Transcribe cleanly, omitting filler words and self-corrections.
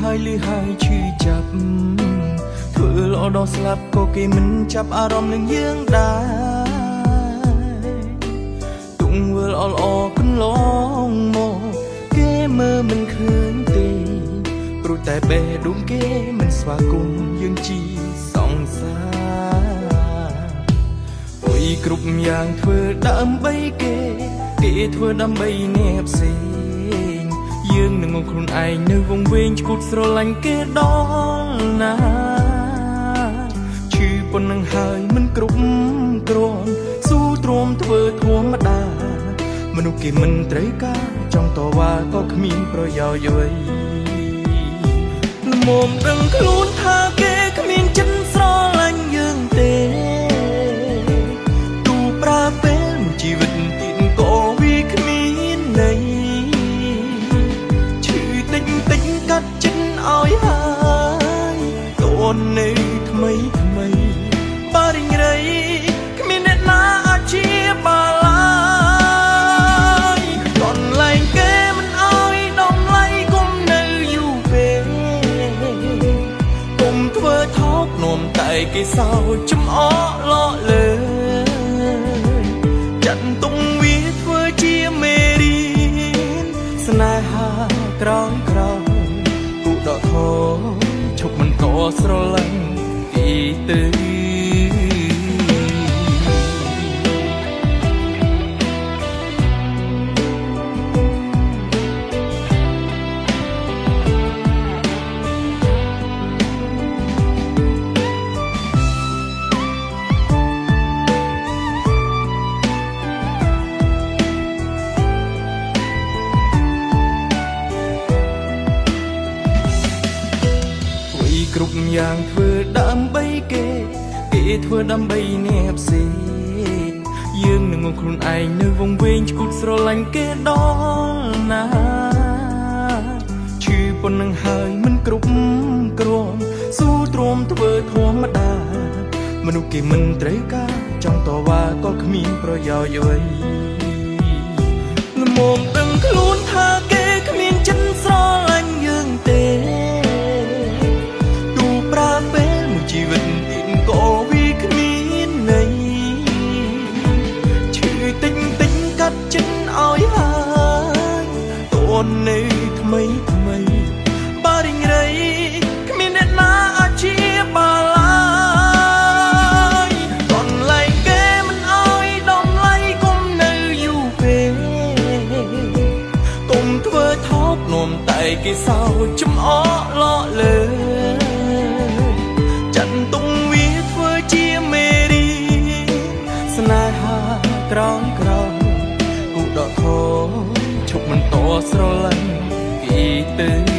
ហើយលឺហើយឈឺចាប់ធ្វើល្អដល់ស្លាប់ក៏គេមិនចាប់អារម្មណ៍នឹងយើងដែរទុំវើល្អល្អកន្លងមកគេមើលមិនឃើញទេព្រោះតែបេះដូងគេមិនស្វាគមន៍យើងជីសង្សារអុយគ្រប់យ៉ាងធ្វើដើម្បីគេធ្វើដើម្បីអ្នកផ្សេងយើងនឹងងខ្លួនឯងនៅវង្វេងឈួតស្រឡាញ់គេដល់ណាឈឺប៉ុណ្ណឹងហើយមិនគ្រប់គ្រាន់ស៊ូទ្រាំធ្វើធម្មតាមនុស្សគេមិនត្រូវការចង់តវ៉ាក៏គ្មានប្រយោជន៍អ្វីល្មមដឹងខ្លួនថាគេគ្មានចិត្តស្រឡាញ់យើងទេទូប្រើពេលជីវិតទៀតក៏វាគ្មានន័យឈឺតិចតិចកាត់ចិត្តឲ្យហើយតននៅថ្មីបារិញរៃគ្មានអ្នកណាអាចជាបាលឡើយតនលែងគេមិនឲ្យដំឡៃគុំនៅយូរពេកគុំធ្វើថោកនោមតែគេសោចំអកលក់លើចាត់ទុំវាធ្វើជាមេរៀនស្នេហាក្រោយគូដកខឈប់មិនតស្រឡាញ់ទីទៅគ្រប់យ៉ាងធ្វើដើម្បីគេធ្វើដើម្បីអ្នកផ្សេងយើងនឹងងខ្លួនឯងនៅវង្វេងឈួតស្រឡាញ់គេដល់ណាឈឺប៉ុណ្ណឹងហើយមិនគ្រប់គ្រាន់ស៊ូទ្រាំធ្វើធម្មតាមនុស្សគេមិនត្រូវការចង់តវ៉ាក៏គ្មានប្រយោជន៍អ្វីល្មមដឹងខ្លួនថាគេគ្មានចិត្តស្រឡាញ់យើងទេជីវិតទៀតក៏វាគ្មានន័យឈឺតិចតិចកាត់ចិត្តឲ្យហើយតននៅថ្មីបារិញរៃគ្មានអ្នកណាអាចជាបាលឡើយតនលែងគេមិនឲ្យដំឡៃគុំនៅយូរពេកគុំធ្វើថោកនោមតែគេសោចំអកលក់លើស្នេហាក្រោយគូដកខឈប់មិនតស្រឡាញ់ទីទៅ